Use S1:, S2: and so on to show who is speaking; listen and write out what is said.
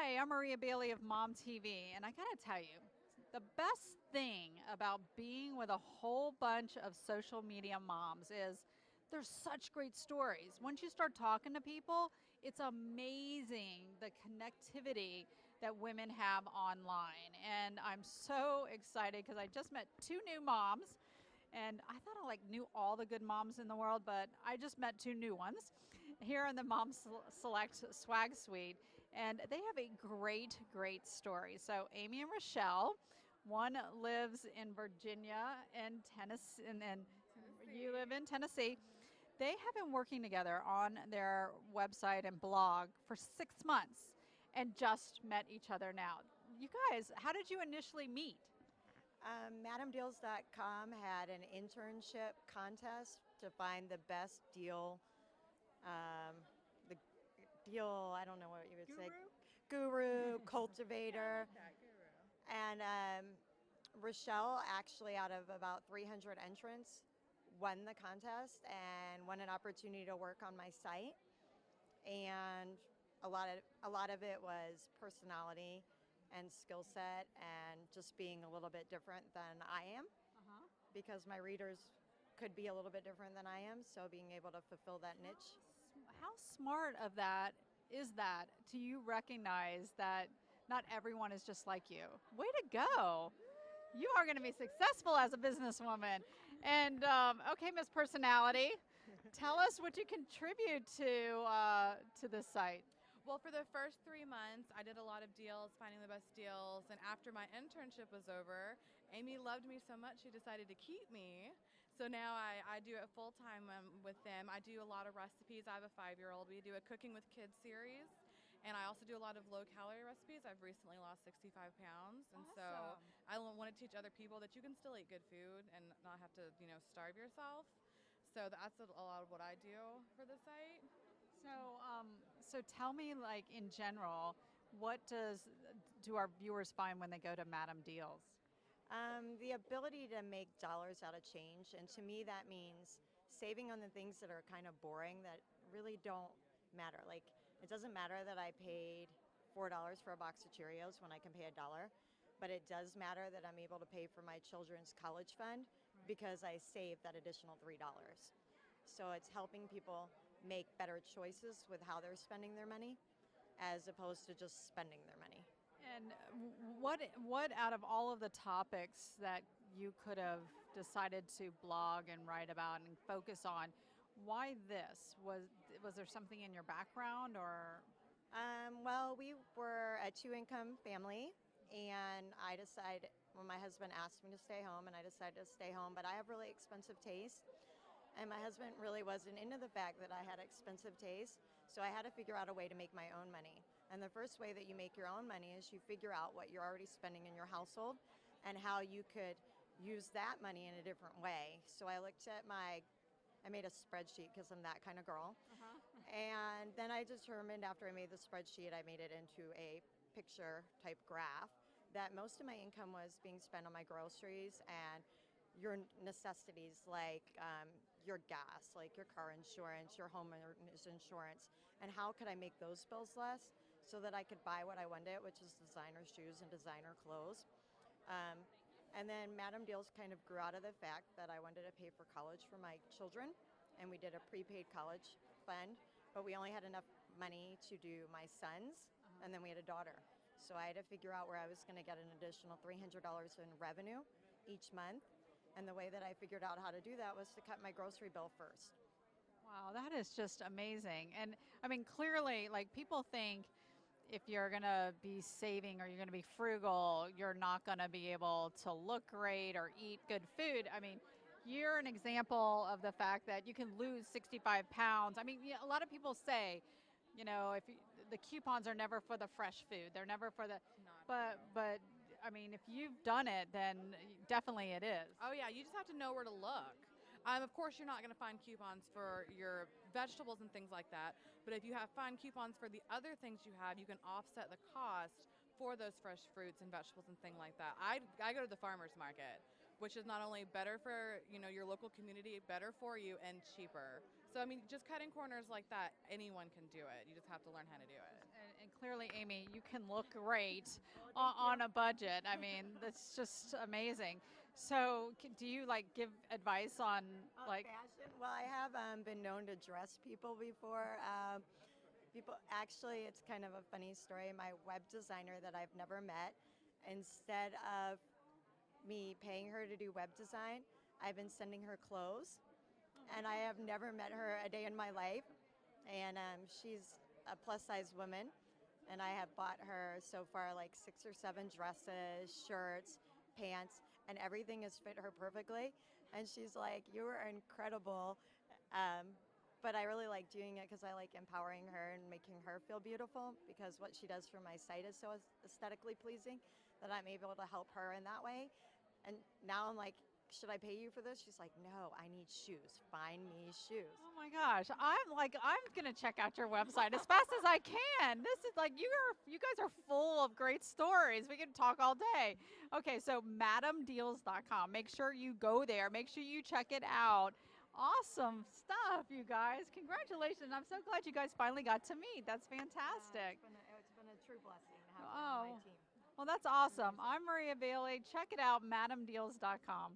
S1: Hi, I'm Maria Bailey of Mom TV, and I gotta tell you, the best thing about being with a whole bunch of social media moms is there's such great stories. Once you start talking to people, it's amazing the connectivity that women have online. And I'm so excited because I just met two new moms and I thought I knew all the good moms in the world, but I just met two new ones here in the Mom Select Swag Suite, and they have a great story. So Amee and Rachelle, one lives in Virginia and Tennessee, and you live in Tennessee. They have been working together on their website and blog for 6 months, and just met each other now. You guys, how did you initially meet?
S2: MadamDeals.com had an internship contest to find the best deal, the deal, I don't know what you would say, guru, cultivator.
S1: That guru.
S2: And Rochelle, actually, out of about 300 entrants, won the contest and won an opportunity to work on my site. And a lot of it was personality and skill set and just being a little bit different than I am,
S1: Uh-huh.
S2: because my readers could be a little bit different than I am, so being able to fulfill that niche.
S1: How smart of that is that to you recognize that not everyone is just like you? Way to go. You are going to be successful as a businesswoman. And okay, Miss Personality, tell us what you contribute to this site.
S3: Well, for the first 3 months, I did a lot of deals, finding the best deals. And after my internship was over, Amee loved me so much she decided to keep me. So now I do it full time with them. I do a lot of recipes. I have a 5-year-old. We do a cooking with kids series. And I also do a lot of low calorie recipes. I've recently lost 65 pounds. And so
S1: Awesome.
S3: I want to teach other people that you can still eat good food and not have to, starve yourself. So that's a lot of what I do for the site.
S1: So tell me, like in general, what do our viewers find when they go to Madam Deals?
S2: The ability to make dollars out of change, and to me that means saving on the things that are kind of boring, that really don't matter. Like, it doesn't matter that I paid $4 for a box of Cheerios when I can pay a dollar, but it does matter that I'm able to pay for my children's college fund because I saved that additional $3. So it's helping people make better choices with how they're spending their money as opposed to just spending their money.
S1: And what out of all of the topics that you could have decided to blog and write about and focus on, why this? Was there something in your background or?
S2: Well, we were a two-income family, and I decided, when my husband asked me to stay home, and I decided to stay home, but I have really expensive taste, and my husband really wasn't into the fact that I had expensive taste, so I had to figure out a way to make my own money. And the first way that you make your own money is you figure out what you're already spending in your household and how you could use that money in a different way. So I made a spreadsheet because I'm that kind of girl. And then I determined, after I made the spreadsheet, I made it into a picture type graph, that most of my income was being spent on my groceries and your necessities, like your gas, like your car insurance, your homeowner's insurance, and how could I make those bills less so that I could buy what I wanted, which is designer shoes and designer clothes. Um, and then Madam Deals kind of grew out of the fact that I wanted to pay for college for my children, and we did a prepaid college fund, but we only had enough money to do my sons, and then we had a daughter. So I had to figure out where I was going to get an additional $300 in revenue each month. And the way that I figured out how to do that was to cut my grocery bill first.
S1: Wow, that is just amazing. And I mean, clearly, like people think if you're going to be saving or you're going to be frugal, you're not going to be able to look great or eat good food. I mean, you're an example of the fact that you can lose 65 pounds. I mean, a lot of people say, if the coupons are never for the fresh food, they're never for the,
S3: Not true.
S1: but I mean, if you've done it, then definitely it is.
S3: Oh yeah, you just have to know where to look. Of course, you're not going to find coupons for your vegetables and things like that. But if you find coupons for the other things you have, you can offset the cost for those fresh fruits and vegetables and things like that. I go to the farmers market which is not only better for your local community, better for you, and cheaper. So I mean, just cutting corners like that, anyone can do it. You just have to learn how to do it.
S1: And clearly, Amee, you can look great
S2: Thank you.
S1: on a budget. I mean, that's just amazing. So, do you like give advice on like?
S2: Fashion. Well, I have been known to dress people before. People actually, it's kind of a funny story. My web designer that I've never met, instead of me paying her to do web design, I've been sending her clothes, and I have never met her a day in my life. And she's a plus size woman, and I have bought her so far like 6 or 7 dresses, shirts, pants, and everything has fit her perfectly. And she's like, "You are incredible." Um, but I really like doing it because I like empowering her and making her feel beautiful, because what she does for my site is so aesthetically pleasing that I'm able to help her in that way. And now I'm like, should I pay you for this? She's like, no, I need shoes. Find me shoes.
S1: Oh my gosh, I'm gonna check out your website as fast as I can. This is like you guys are full of great stories. We can talk all day. Okay, so madamdeals.com. Make sure you go there. Make sure you check it out. Awesome stuff, you guys. Congratulations. I'm so glad you guys finally got to meet. That's fantastic.
S2: It's been a true blessing to have her on
S1: Oh,
S2: my team.
S1: well, that's awesome. I'm Maria Bailey. Check it out, madamdeals.com.